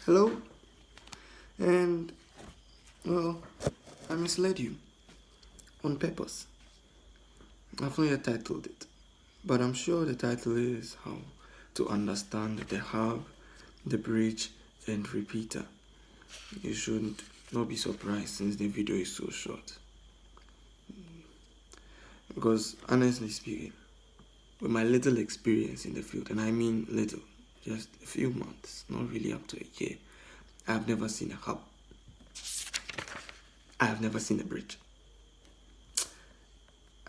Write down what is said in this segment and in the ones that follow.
Hello, and well, I misled you on purpose. I've not yet titled it, but I'm sure the title is How to Understand the Hub, the Bridge, and Repeater. You should not be surprised since the video is so short. Because honestly speaking, with my little experience in the field, and I mean little, just a few months, not really up to a year, I've never seen a hub. I've never seen a bridge.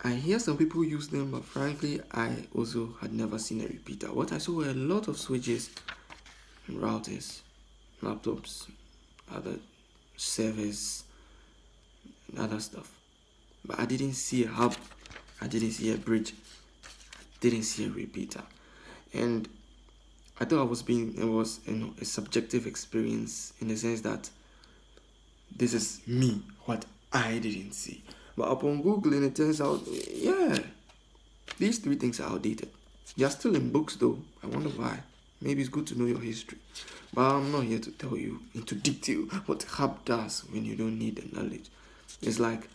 I hear some people use them, but frankly, I also had never seen a repeater. What I saw were a lot of switches, routers, laptops, other servers, and other stuff. But I didn't see a hub, I didn't see a bridge, I didn't see a repeater. And I thought it was a subjective experience in the sense that this is me, what I didn't see. But upon Googling, it turns out, yeah, these three things are outdated. They are still in books though. I wonder why. Maybe it's good to know your history. But I'm not here to tell you into detail what hub does when you don't need the knowledge. It's like,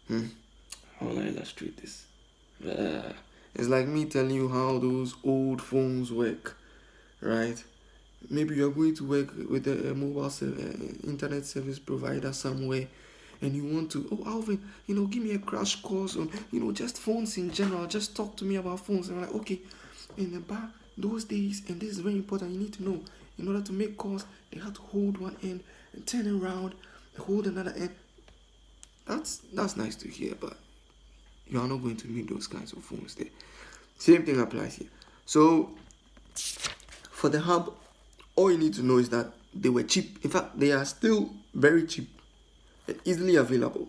how will I illustrate this? It's like me telling you how those old phones work, right? Maybe you're going to work with a internet service provider somewhere, and you want to, oh Alvin, give me a crash course on, just phones in general. Just talk to me about phones. And I'm like, okay, in the back those days, and this is very important. You need to know, in order to make calls, they have to hold one end and turn around, and hold another end. That's nice to hear, but you are not going to meet those kinds of phones there. Same thing applies here. So for the hub, all you need to know is that they were cheap. In fact, they are still very cheap and easily available.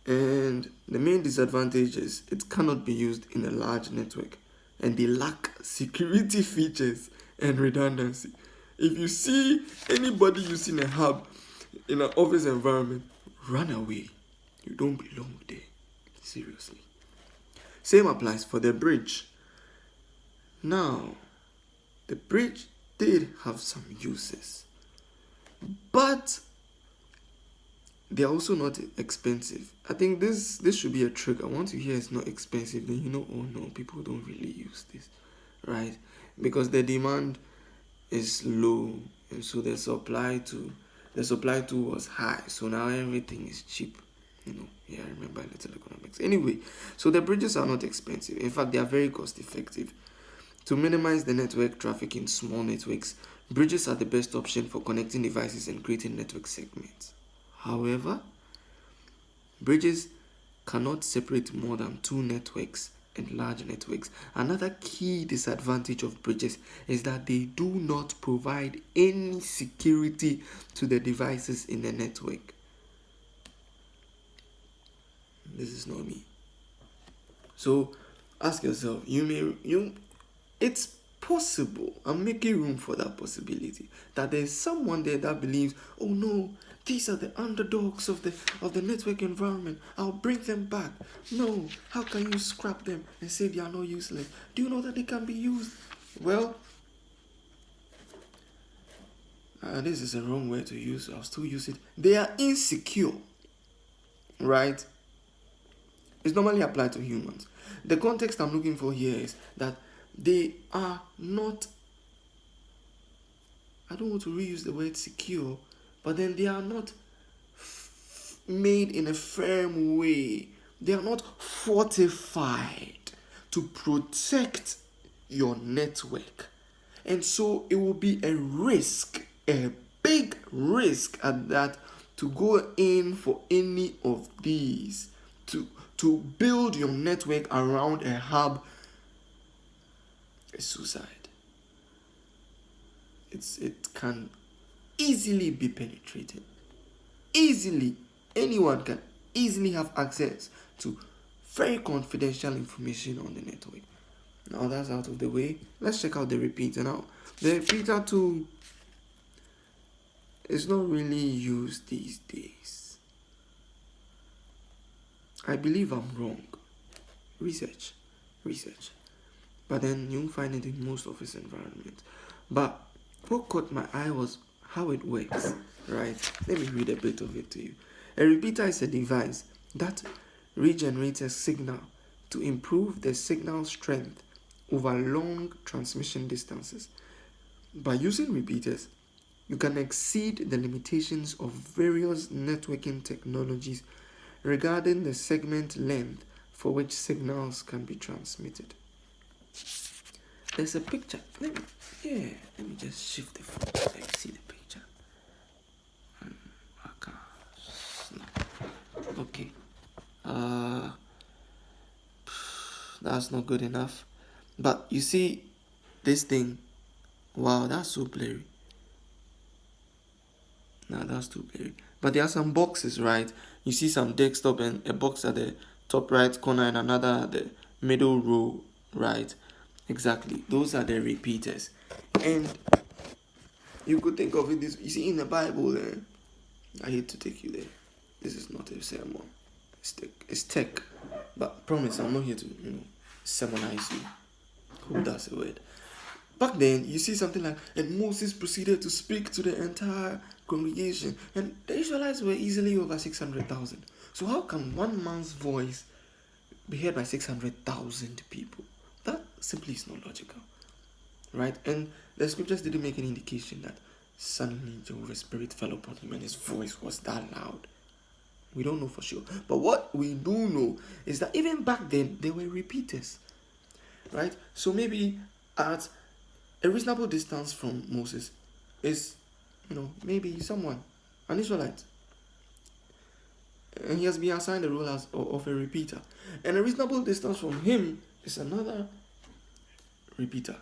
And the main disadvantage is it cannot be used in a large network, and they lack security features and redundancy. If you see anybody using a hub in an office environment, run away. You don't belong there. Seriously. Same applies for the bridge. Now, the bridge did have some uses, but they're also not expensive. I think this should be a trigger. Once you hear it's not expensive, then oh no, people don't really use this, right? Because the demand is low, and so the supply too was high. So now everything is cheap. I remember little economics. Anyway, so the bridges are not expensive. In fact, they are very cost effective. To minimize the network traffic in small networks, bridges are the best option for connecting devices and creating network segments. However, bridges cannot separate more than two networks and large networks. Another key disadvantage of bridges is that they do not provide any security to the devices in the network. This is not me. So ask yourself, it's possible, I'm making room for that possibility, that there's someone there that believes, oh no, these are the underdogs of the network environment, I'll bring them back. No, how can you scrap them and say they are not useless? Do you know that they can be used? Well, this is a wrong word to use, I'll still use it. They are insecure, right? It's normally applied to humans. The context I'm looking for here is that they are not, I don't want to reuse the word secure, but then they are not made in a firm way. They are not fortified to protect your network. And so it will be a risk, a big risk at that, to go in for any of these, to build your network around a hub. Is suicide. It can easily be penetrated. Easily. Anyone can easily have access to very confidential information on the network. Now that's out of the way. Let's check out the repeater now. The repeater tool is not really used these days. I believe I'm wrong. Research. But then you'll find it in most office environments. But what caught my eye was how it works, right? Let me read a bit of it to you. A repeater is a device that regenerates a signal to improve the signal strength over long transmission distances. By using repeaters, you can exceed the limitations of various networking technologies regarding the segment length for which signals can be transmitted. There's a picture. Let me just shift the phone so you see the picture. Okay. That's not good enough. But you see this thing. Wow, that's so blurry. No, that's too blurry. But there are some boxes, right? You see some desktop and a box at the top right corner and another at the middle row, right? Exactly. Those are the repeaters. And you could think of it this, you see in the Bible, I hate to take you there. This is not a sermon. It's tech. But promise, I'm not here to, sermonize you. Who does the word? Back then, you see something like, and Moses proceeded to speak to the entire congregation, and the Israelites were easily over 600,000. So how can one man's voice be heard by 600,000 people? That simply is not logical, right? And the scriptures didn't make any indication that suddenly Jehovah's Spirit fell upon him and his voice was that loud. We don't know for sure. But what we do know is that even back then, there were repeaters, right? So maybe at a reasonable distance from Moses is, maybe someone, an Israelite. And he has been assigned the role of a repeater. And a reasonable distance from him is another repeater.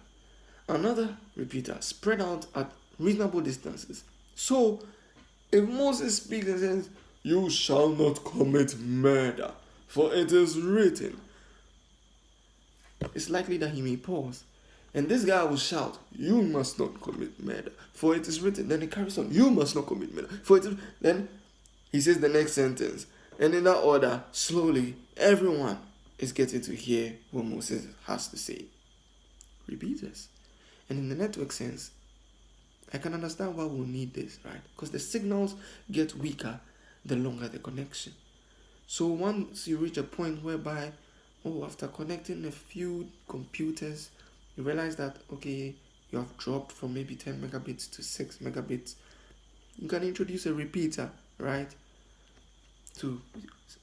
Another repeater spread out at reasonable distances. So, if Moses speaks and says, "You shall not commit murder, for it is written," it's likely that he may pause. And this guy will shout, "You must not commit murder, for it is written." Then he carries on, "You must not commit murder, for it is..." Then he says the next sentence. And in that order, slowly, everyone is getting to hear what Moses has to say. Repeaters. And in the network sense, I can understand why we'll need this, right? Because the signals get weaker the longer the connection. So once you reach a point whereby, after connecting a few computers, you realize that, okay, you have dropped from maybe 10 megabits to 6 megabits. You can introduce a repeater, right, to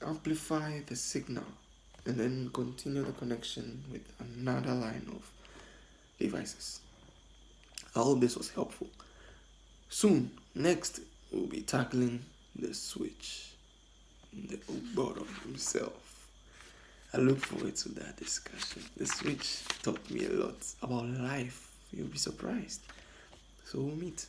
amplify the signal and then continue the connection with another line of devices. I hope this was helpful. Soon, next, we'll be tackling the switch, the bottom himself. I look forward to that discussion. The switch taught me a lot about life. You'll be surprised. So we'll meet.